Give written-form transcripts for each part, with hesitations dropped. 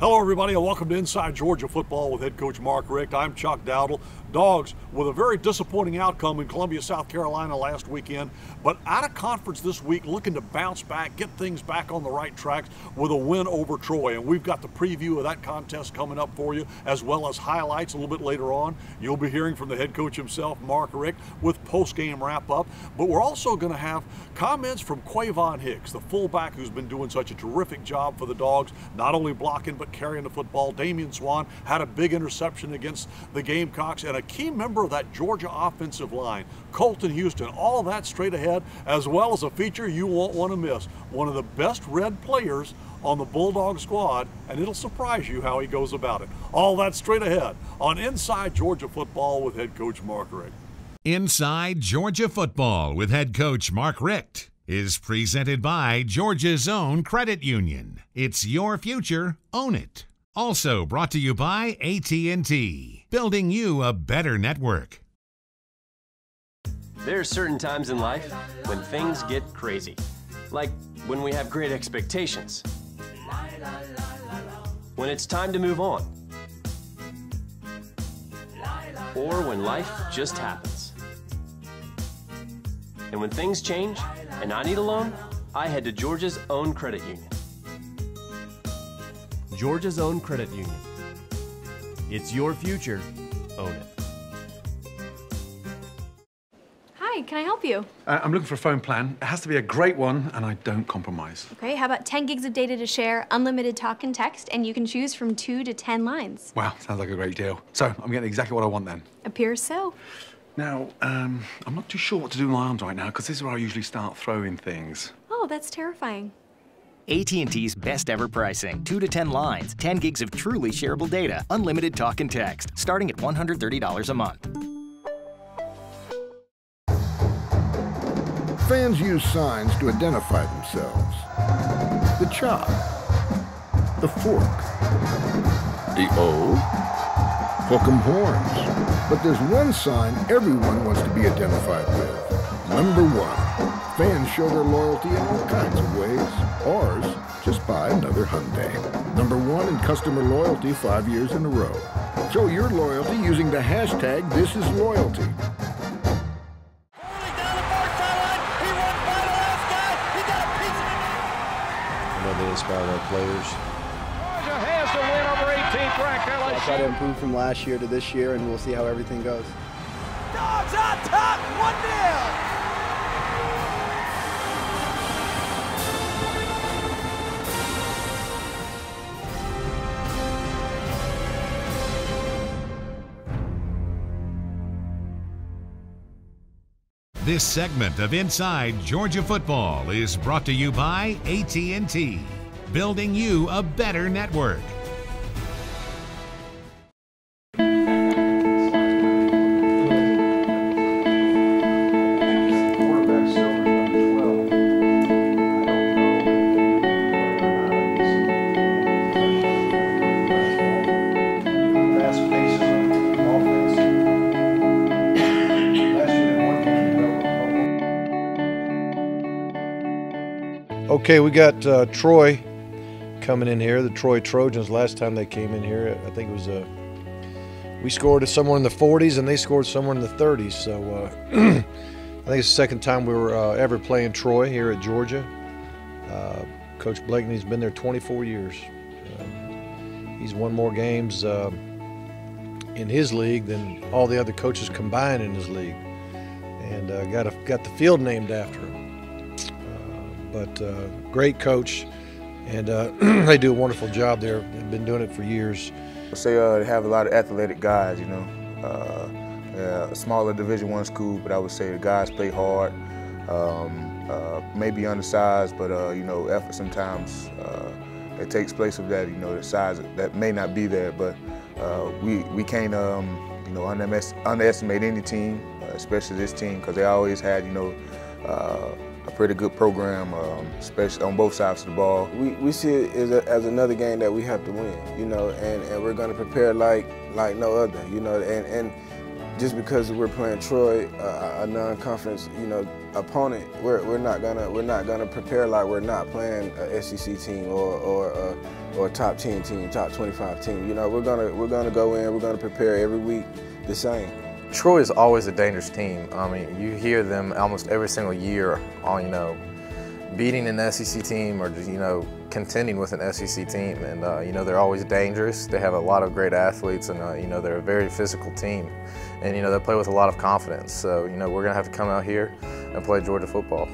Hello everybody and welcome to Inside Georgia Football with head coach Mark Richt. I'm Chuck Dowdle. Dogs with a very disappointing outcome in Columbia, South Carolina last weekend, but out of conference this week looking to bounce back, get things back on the right tracks with a win over Troy. And we've got the preview of that contest coming up for you, as well as highlights a little bit later on. You'll be hearing from the head coach himself, Mark Richt, with post-game wrap-up. But we're also going to have comments from Quavon Hicks, the fullback who's been doing such a terrific job for the Dogs, not only blocking but carrying the football. Damian Swan had a big interception against the Gamecocks, and a key member of that Georgia offensive line, Colton Houston. All that straight ahead, as well as a feature you won't want to miss. One of the best red players on the Bulldog squad, and it'll surprise you how he goes about it. All that straight ahead on Inside Georgia Football with head coach Mark Richt. Inside Georgia Football with head coach Mark Richt is presented by Georgia's own credit union. It's your future, own it. Also brought to you by AT&T, building you a better network. There are certain times in life when things get crazy, like when we have great expectations, when it's time to move on, or when life just happens. And when things change and I need a loan, I head to Georgia's own credit union. Georgia's own credit union. It's your future. Own it. Hi, can I help you? I'm looking for a phone plan. It has to be a great one, and I don't compromise. Okay, how about 10 gigs of data to share, unlimited talk and text, and you can choose from 2 to 10 lines. Wow, sounds like a great deal. So I'm getting exactly what I want then. Appears so. Now, I'm not too sure what to do with my arms right now, because this is where I usually start throwing things. Oh, that's terrifying. AT&T's best ever pricing. 2 to 10 lines, 10 gigs of truly shareable data, unlimited talk and text, starting at $130 a month. Fans use signs to identify themselves. The chop, the fork, the O, hook 'em horns. But there's one sign everyone wants to be identified with. Number 1. Fans show their loyalty in all kinds of ways. Ours, just buy another Hyundai. Number 1 in customer loyalty 5 years in a row. Show your loyalty using the hashtag #ThisIsLoyalty. They inspire our players. Georgia has to win over 18th ranked LSU. I'll try to improve from last year to this year, and we'll see how everything goes. Dogs on top, 1-0. This segment of Inside Georgia Football is brought to you by AT&T, building you a better network. Okay, we got Troy coming in here, the Troy Trojans. Last time they came in here, I think it was we scored somewhere in the 40s and they scored somewhere in the 30s. So I think it's the second time we were ever playing Troy here at Georgia. Coach Blakeney's been there 24 years. He's won more games in his league than all the other coaches combined in his league, and got the field named after him. But great coach, and they do a wonderful job there. They've been doing it for years. I say they have a lot of athletic guys, you know. A smaller Division I school, but I would say the guys play hard. Maybe undersized, but you know, effort sometimes it takes place of that. You know, the size that may not be there, but we can't you know, underestimate any team, especially this team, because they always had, you know, a pretty good program, especially on both sides of the ball. We see it as another game that we have to win, you know, and we're going to prepare like no other, you know, and just because we're playing Troy, a non-conference, you know, opponent, we're not gonna prepare like we're not playing a SEC team or a top 10 team, top 25 team. You know, we're gonna go in, we're gonna prepare every week the same. Troy is always a dangerous team. I mean, you hear them almost every single year on, beating an SEC team or just, contending with an SEC team. And, they're always dangerous. They have a lot of great athletes and, they're a very physical team. And, they play with a lot of confidence. So, we're going to have to come out here and play Georgia football.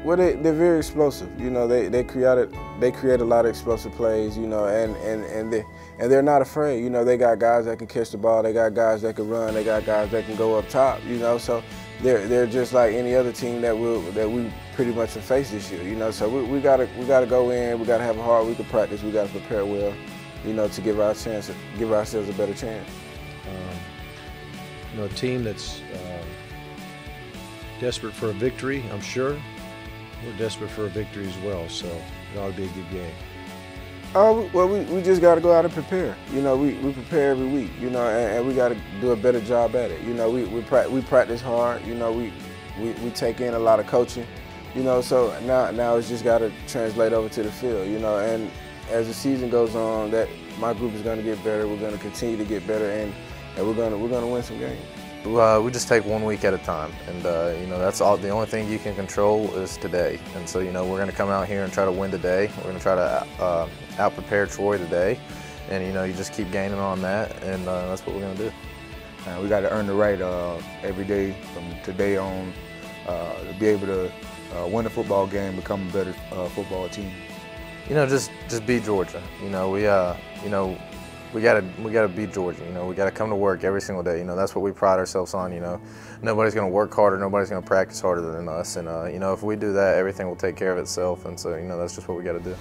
Well, they're very explosive. They create a lot of explosive plays. And they're not afraid. They got guys that can catch the ball. They got guys that can run. They got guys that can go up top. So they're just like any other team that we pretty much have faced this year. So we gotta go in. We gotta have a hard week of practice. We gotta prepare well. To give ourselves a better chance. A team that's desperate for a victory, I'm sure. We're desperate for a victory as well, so it ought to be a good game. Well, we just got to go out and prepare. We prepare every week, and we got to do a better job at it. We practice hard. We take in a lot of coaching. So now it's just got to translate over to the field. And as the season goes on, that my group is going to get better. We're going to continue to get better, and we're going to win some games. We just take 1 week at a time, and that's all. The only thing you can control is today, and so we're going to come out here and try to win today. We're going to try to out-prepare Troy today, and you just keep gaining on that, and that's what we're going to do. We got to earn the right every day from today on to be able to win a football game, become a better football team. Just beat Georgia. We gotta beat Georgia. We gotta come to work every single day. That's what we pride ourselves on. Nobody's gonna work harder. Nobody's gonna practice harder than us. And if we do that, everything will take care of itself. And so that's just what we gotta do.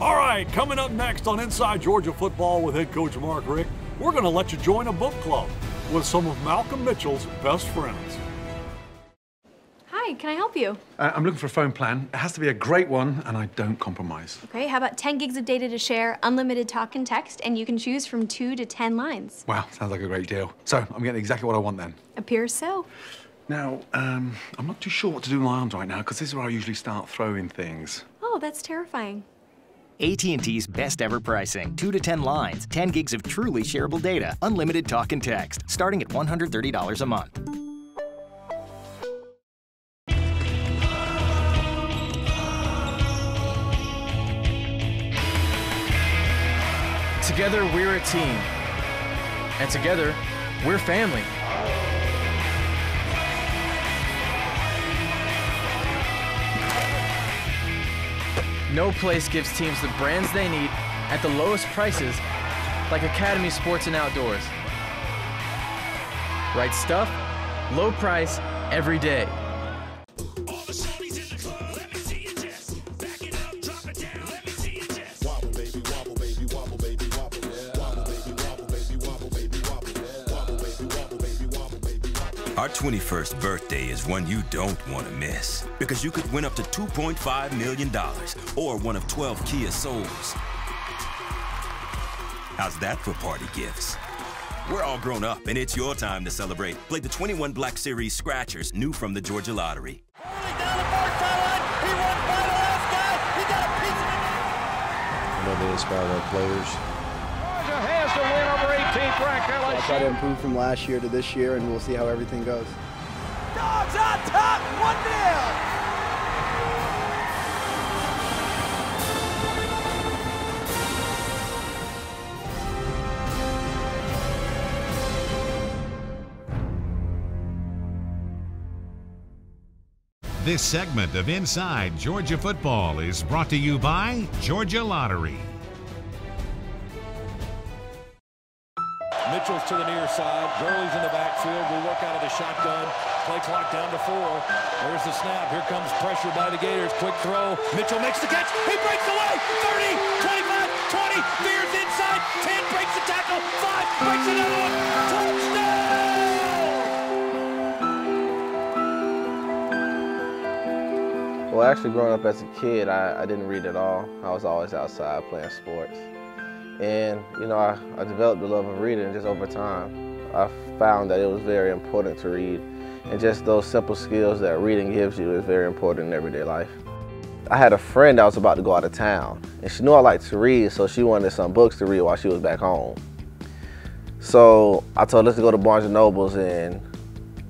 All right, coming up next on Inside Georgia Football with head coach Mark Richt, we're gonna let you join a book club with some of Malcolm Mitchell's best friends. Hi, can I help you? I'm looking for a phone plan. It has to be a great one, and I don't compromise. Okay, how about 10 gigs of data to share, unlimited talk and text, and you can choose from 2 to 10 lines. Wow, sounds like a great deal. So I'm getting exactly what I want then. Appears so. Now, I'm not too sure what to do with my arms right now, because this is where I usually start throwing things. Oh, that's terrifying. AT&T's best ever pricing. 2 to 10 lines, 10 gigs of truly shareable data, unlimited talk and text, starting at $130 a month. Together, we're a team. And together, we're family. No place gives teams the brands they need at the lowest prices like Academy Sports and Outdoors. Right stuff, low price, every day. Our 21st birthday is one you don't want to miss because you could win up to $2.5 million or one of 12 Kia Souls. How's that for party gifts? We're all grown up and it's your time to celebrate. Play the 21 Black Series Scratchers, new from the Georgia Lottery. They inspire our players. Georgia has to win over 18th ranked LSU. I'll try to improve from last year to this year, and we'll see how everything goes. Dogs on top, 1-0. This segment of Inside Georgia Football is brought to you by Georgia Lottery. Mitchell's to the near side. Gurley's in the backfield. We'll work out of the shotgun. Play clock down to 4. There's the snap. Here comes pressure by the Gators. Quick throw. Mitchell makes the catch. He breaks away. 30, 25, 20. Veers inside. 10 breaks the tackle. 5 breaks another one. Touchdown! Well, actually, growing up as a kid, I didn't read at all. I was always outside playing sports. And, I developed a love of reading just over time. I found that it was very important to read. and just those simple skills that reading gives you is very important in everyday life. I had a friend that was about to go out of town, and she knew I liked to read, so she wanted some books to read while she was back home. So I told her, let's go to Barnes & Noble's and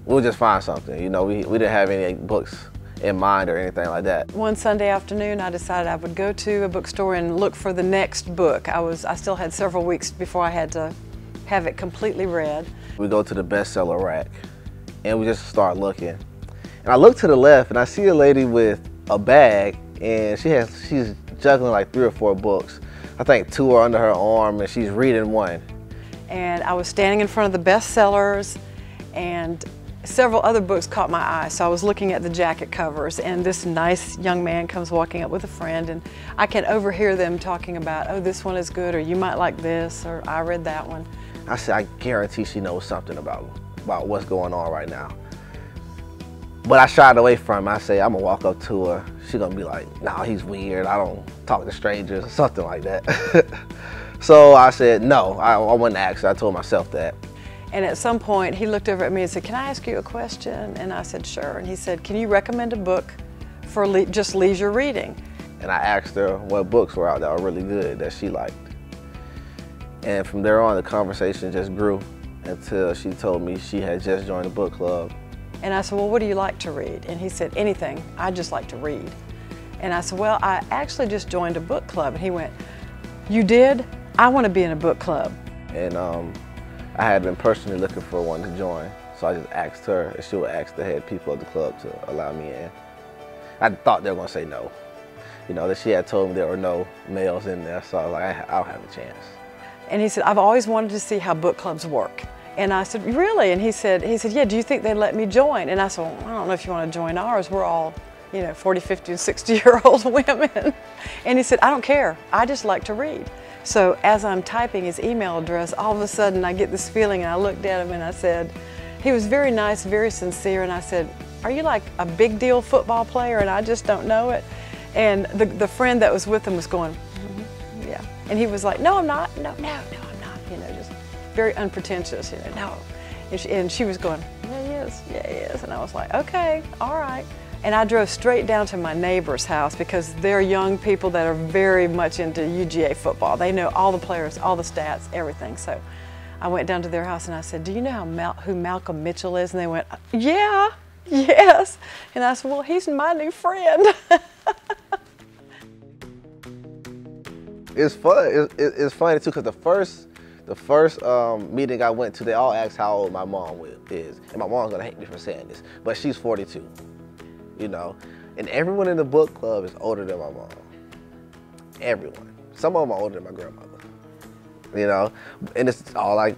we'll just find something. You know, we didn't have any books in mind or anything like that. One Sunday afternoon, I decided I would go to a bookstore and look for the next book. I still had several weeks before I had to have it completely read. We go to the bestseller rack and we just start looking. And I look to the left and I see a lady with a bag, and she's juggling like 3 or 4 books. I think 2 are under her arm and she's reading one. And I was standing in front of the bestsellers, and several other books caught my eye. So I was looking at the jacket covers, and this nice young man comes walking up with a friend, and I can overhear them talking about, oh, this one is good, or you might like this, or I read that one. I said, I guarantee she knows something about what's going on right now. But I shied away from it. I say, I'm gonna walk up to her. She's gonna be like, nah, he's weird. I don't talk to strangers, or something like that. So I said, no, I wouldn't ask her. I told myself that. And at some point, he looked over at me and said, can I ask you a question? And I said, sure. And he said, can you recommend a book for just leisure reading? And I asked her what books were out that were really good that she liked. And from there on, the conversation just grew until she told me she had just joined a book club. And I said, well, what do you like to read? And he said, anything. I just like to read. And I said, well, I actually just joined a book club. And he went, you did? I want to be in a book club. And I had been personally looking for one to join, so I just asked her, and she would ask the head people of the club to allow me in. I thought they were going to say no. You know, that she had told me there were no males in there, so I was like, I don't have a chance. And he said, I've always wanted to see how book clubs work. And I said, really? And he said, yeah, do you think they'd let me join? And I said, well, I don't know if you want to join ours. We're all, 40, 50, and 60-year-old women. And he said, I don't care. I just like to read. So as I'm typing his email address, all of a sudden I get this feeling, and I looked at him and I said, he was very nice, very sincere, and I said, are you like a big deal football player and I just don't know it? And the friend that was with him was going, yeah. And he was like, no, I'm not, no, I'm not, just very unpretentious, no. And she was going, yeah, he is. And I was like, okay, all right. And I drove straight down to my neighbor's house because they're young people that are very much into UGA football. They know all the players, all the stats, everything. So I went down to their house and I said, do you know who Malcolm Mitchell is? And they went, yeah, yes. And I said, well, he's my new friend. It's fun. It's funny too, because the first meeting I went to, they all asked how old my mom is. And my mom's gonna hate me for saying this, but she's 42. And everyone in the book club is older than my mom. Everyone. Some of them are older than my grandmother. And it's all like,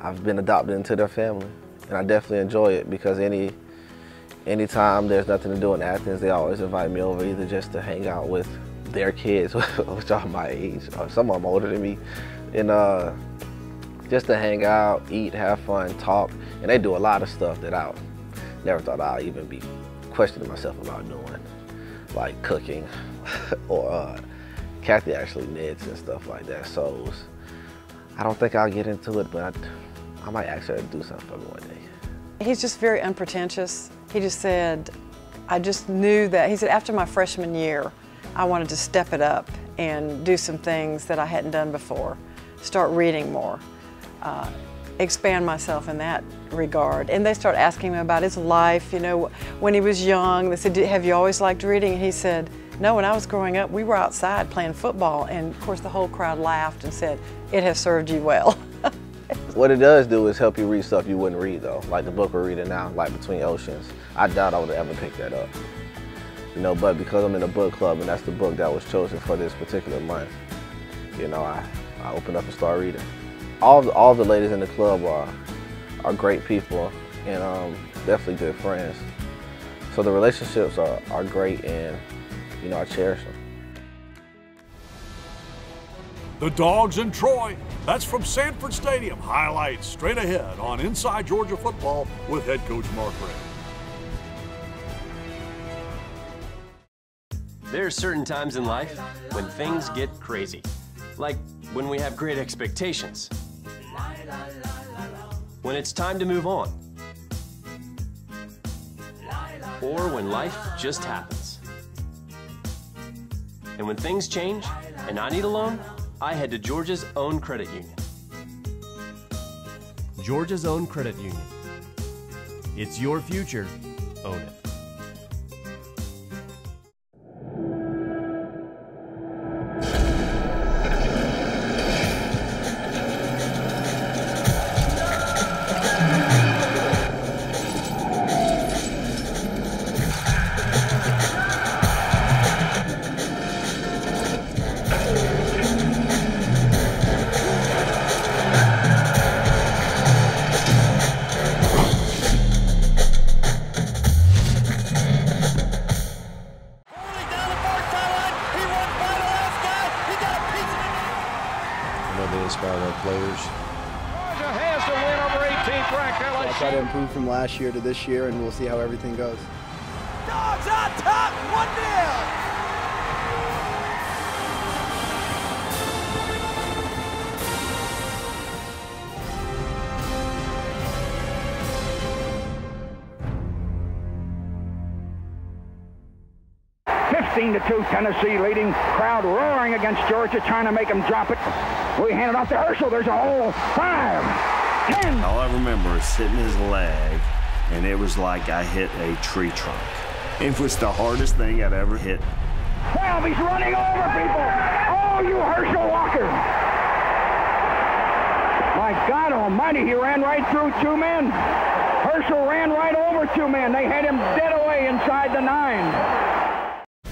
I've been adopted into their family, and I definitely enjoy it because anytime there's nothing to do in Athens, they always invite me over either just to hang out with their kids, which are my age, or some of them older than me, and just to hang out, eat, have fun, talk, and they do a lot of stuff that I never thought I'd even be questioning myself about doing, like cooking, or Kathy actually knits and stuff like that, so I don't think I'll get into it, but I might ask her to do something for me one day. He's just very unpretentious. He just said, I just knew that, he said, after my freshman year, I wanted to step it up and do some things that I hadn't done before, start reading more, expand myself in that regard. And they started asking him about his life, when he was young. They said, have you always liked reading? And he said, no, when I was growing up, we were outside playing football. And of course the whole crowd laughed and said, it has served you well. What it does do is help you read stuff you wouldn't read though, like the book we're reading now, like Between Oceans. I doubt I would have ever picked that up. But because I'm in a book club and that's the book that was chosen for this particular month, I opened up and started reading. All the ladies in the club are great people and definitely good friends. So the relationships are great, and I cherish them. The Dogs in Troy. That's from Sanford Stadium. Highlights straight ahead on Inside Georgia Football with head coach Mark Richt. There are certain times in life when things get crazy. Like when we have great expectations. When it's time to move on. or when life just happens. And when things change and I need a loan, I head to Georgia's own credit union. Georgia's own credit union. It's your future. Own it. I'll try to improve from last year to this year, and we'll see how everything goes. Dogs on top, 1-0. To 2, Tennessee leading. Crowd roaring against Georgia, trying to make them drop it. We hand it off to Herschel. There's a hole. 5, 10. All I remember is hitting his leg, and it was like I hit a tree trunk. It was the hardest thing I'd ever hit. 12, he's running over people. Oh, you Herschel Walker. My God almighty, he ran right through 2 men. Herschel ran right over 2 men. They had him dead away inside the 9.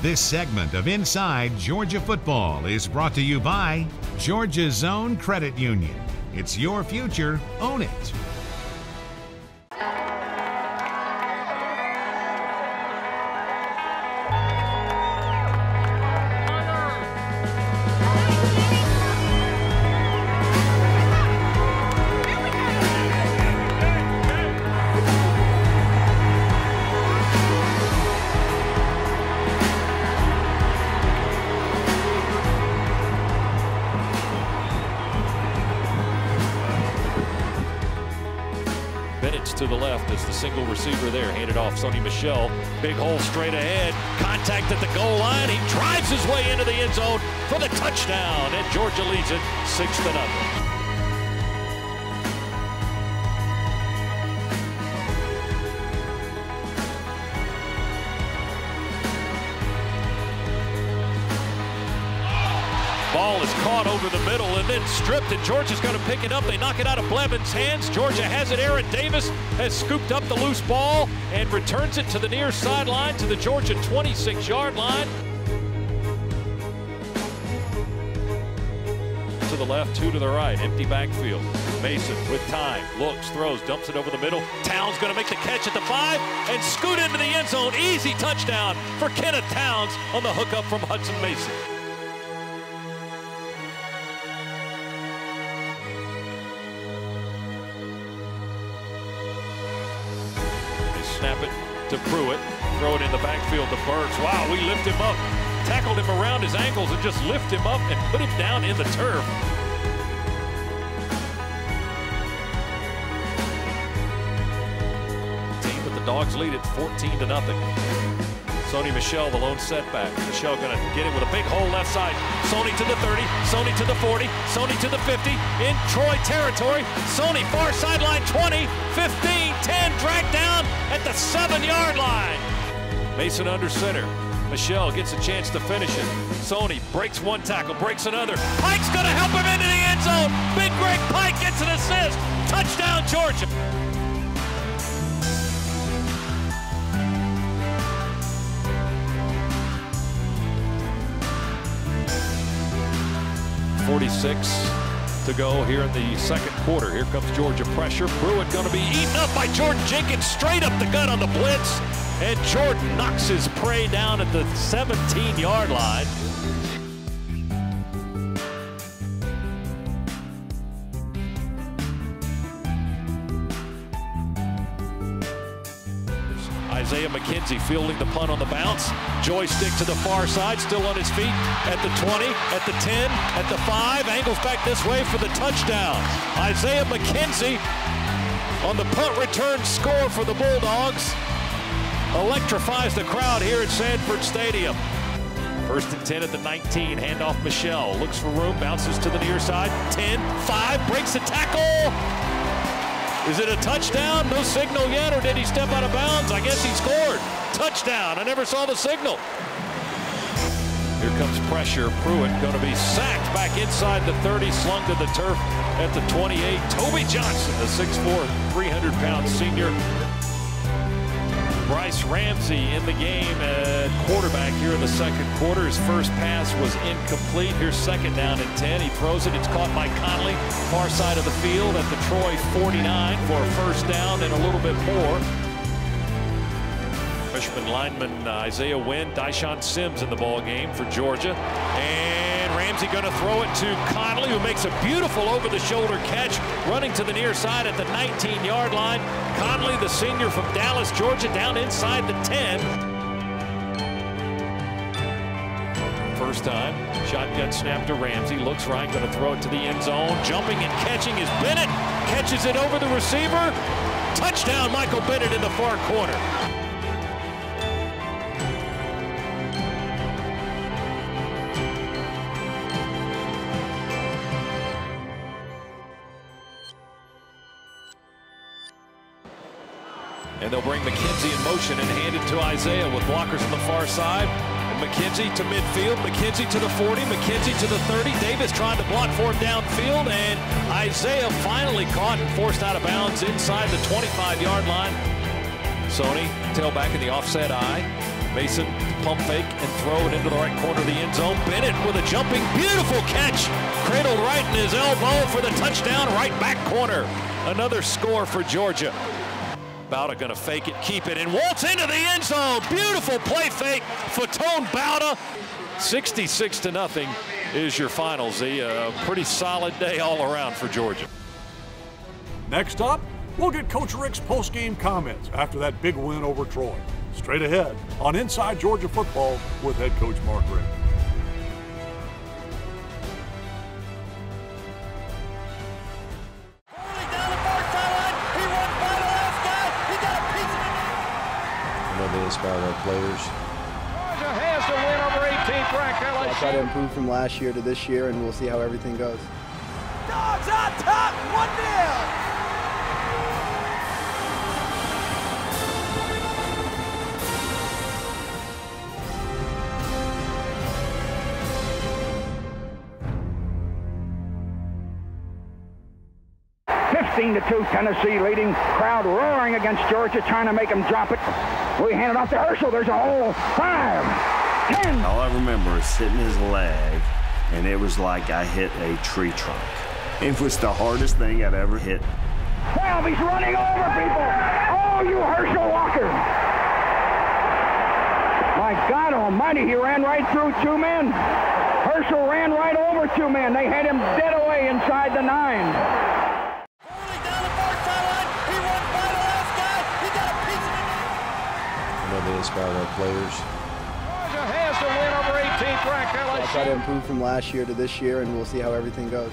This segment of Inside Georgia Football is brought to you by Georgia's own credit union. It's your future. Own it. To the left as the single receiver there, handed off Sony Michel. Big hole straight ahead. Contact at the goal line. He drives his way into the end zone for the touchdown, and Georgia leads it 6-0. Ball is caught over the middle and then stripped, and Georgia's going to pick it up. They knock it out of Blevins' hands. Georgia has it. Aaron Davis has scooped up the loose ball and returns it to the near sideline to the Georgia 26-yard line. To the left, 2 to the right. Empty backfield. Mason with time. Looks, throws, dumps it over the middle. Towns going to make the catch at the 5 and scoot into the end zone. Easy touchdown for Kenneth Towns on the hookup from Hudson Mason. Snap it to Pruitt, throw it in the backfield to Burks. Wow, we lift him up, tackled him around his ankles and just lift him up and put him down in the turf. Team, but the Dogs lead it 14-0. Sony Michel, the lone setback. Michel going to get it with a big hole left side. Sony to the 30, Sony to the 40, Sony to the 50, in Troy territory. Sony far sideline 20, 15, 10, dragged down at the 7-yard line. Mason under center. Michel gets a chance to finish it. Sony breaks one tackle, breaks another. Pike's going to help him into the end zone. Big Greg Pike gets an assist. Touchdown, Georgia. .46 to go here in the second quarter. Here comes Georgia pressure. Pruitt going to be eaten up by Jordan Jenkins, straight up the gut on the blitz. And Jordan knocks his prey down at the 17-yard line. Isaiah McKenzie fielding the punt on the bounce. Joystick to the far side, still on his feet at the 20, at the 10, at the 5. Angles back this way for the touchdown. Isaiah McKenzie on the punt return score for the Bulldogs. electrifies the crowd here at Sanford Stadium. 1st and 10 at the 19. Handoff Michelle. Looks for room. Bounces to the near side. 10, 5. Breaks the tackle. Is it a touchdown? No signal yet, or did he step out of bounds? I guess he scored. Touchdown. I never saw the signal. Here comes pressure. Pruitt going to be sacked back inside the 30. Slung to the turf at the 28. Toby Johnson, the 6'4", 300-pound senior. Bryce Ramsey in the game at quarterback here in the second quarter. His first pass was incomplete. Here's 2nd down and 10. He throws it. It's caught by Conley, far side of the field at the Troy 49 for a 1st down and a little bit more. Freshman lineman Isaiah Wynn, Dyshawn Sims in the ball game for Georgia. And Ramsey going to throw it to Conley, who makes a beautiful over-the-shoulder catch, running to the near side at the 19-yard line. Conley, the senior from Dallas, Georgia, down inside the 10. First time, shotgun snap to Ramsey. Looks right, going to throw it to the end zone. Jumping and catching is Bennett. Catches it over the receiver. Touchdown, Michael Bennett in the far corner. And they'll bring McKenzie in motion and hand it to Isaiah with blockers on the far side. And McKenzie to midfield, McKenzie to the 40, McKenzie to the 30. Davis trying to block for him downfield, and Isaiah finally caught and forced out of bounds inside the 25-yard line. Sony, tailback in the offset eye. Mason pump fake and throw it into the right corner of the end zone. Bennett with a jumping, beautiful catch. Cradled right in his elbow for the touchdown, right back corner. Another score for Georgia. Bauta going to fake it, keep it, and waltz into the end zone. Beautiful play fake. Fatone Bauta. 66-0 is your final, Z. A pretty solid day all around for Georgia. Next up, we'll get Coach Rick's post-game comments after that big win over Troy. Straight ahead on Inside Georgia Football with head coach Mark Richt. They inspire our players. Georgia has to win over 18th ranked LSU. I'll try to improve from last year to this year, and we'll see how everything goes. Dogs on top, 1-0. 15-2, Tennessee leading. Crowd roaring against Georgia, trying to make them drop it. We hand it off to Herschel. There's a hole. 5, 10. All I remember is hitting his leg, and it was like I hit a tree trunk. It was the hardest thing I'd ever hit. 12, he's running over people. Oh, you Herschel Walker. My God almighty, he ran right through 2 men. Herschel ran right over 2 men. They had him dead away inside the 9. They inspire our players. Georgia has to win over 18th ranked LSU. I'll try to improve from last year to this year, and we'll see how everything goes.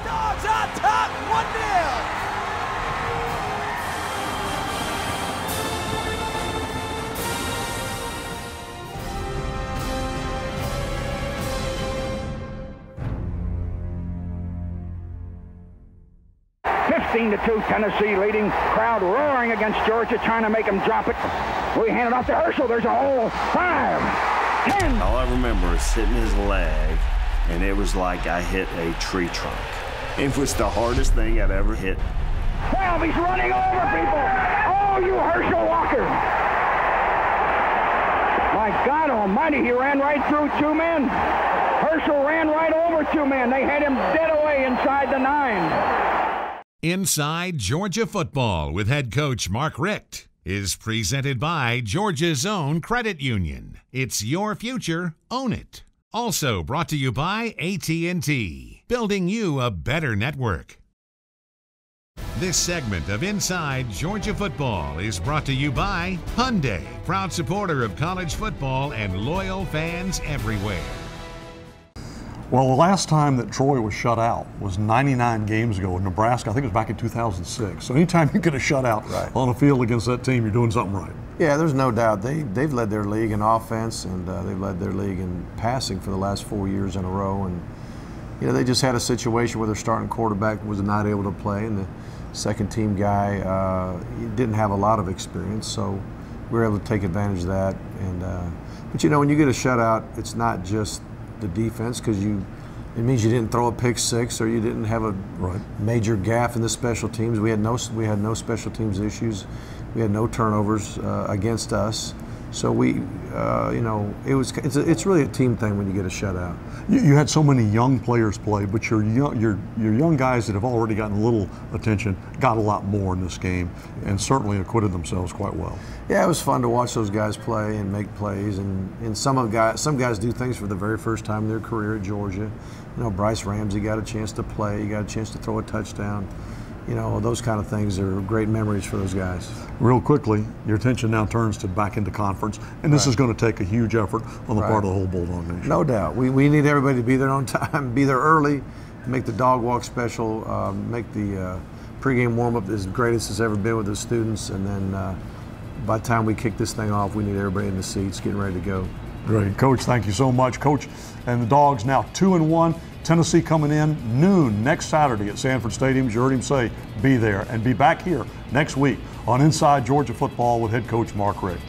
Dogs on top, 1-0. 15-2, Tennessee leading. Crowd roaring against Georgia, trying to make them drop it. We hand it off to Herschel. There's a hole. 5, 10. All I remember is hitting his leg, and it was like I hit a tree trunk. It was the hardest thing I'd ever hit. 12, he's running over people. Oh, you Herschel Walker. My God almighty, he ran right through 2 men. Herschel ran right over 2 men. They had him dead away inside the 9. Inside Georgia Football with head coach Mark Richt is presented by Georgia's own credit union. It's your future, own it. Also brought to you by AT&T, building you a better network. This segment of Inside Georgia Football is brought to you by Hyundai, proud supporter of college football and loyal fans everywhere. Well, the last time that Troy was shut out was 99 games ago in Nebraska. I think it was back in 2006. So anytime you get a shutout on a field against that team, you're doing something right. Yeah, there's no doubt. They've led their league in offense, and they've led their league in passing for the last 4 years in a row. And you know, they just had a situation where their starting quarterback was not able to play, and the second team guy didn't have a lot of experience. So we were able to take advantage of that. And but you know, when you get a shutout, it's not just the defense, because it means you didn't throw a pick six, or you didn't have a major gaffe in the special teams. We had no special teams issues. We had no turnovers against us. So we, you know, it's really a team thing when you get a shutout. You had so many young players play, but your young guys that have already gotten a little attention got a lot more in this game, and certainly acquitted themselves quite well. Yeah, it was fun to watch those guys play and make plays, and some guys do things for the very first time in their career at Georgia. You know, Bryce Ramsey got a chance to play, he got a chance to throw a touchdown. You know, those kind of things are great memories for those guys. Real quickly, your attention now turns to back into conference, and this is going to take a huge effort on the part of the whole Bulldog Nation. No doubt. We need everybody to be there on time, be there early, make the dog walk special, make the pregame warm-up as great as it's ever been with the students, and then by the time we kick this thing off, we need everybody in the seats getting ready to go. Great. Coach, thank you so much. Coach, and the Dogs now 2-1. Tennessee coming in noon next Saturday at Sanford Stadium. As you heard him say, be there, and be back here next week on Inside Georgia Football with head coach Mark Richt.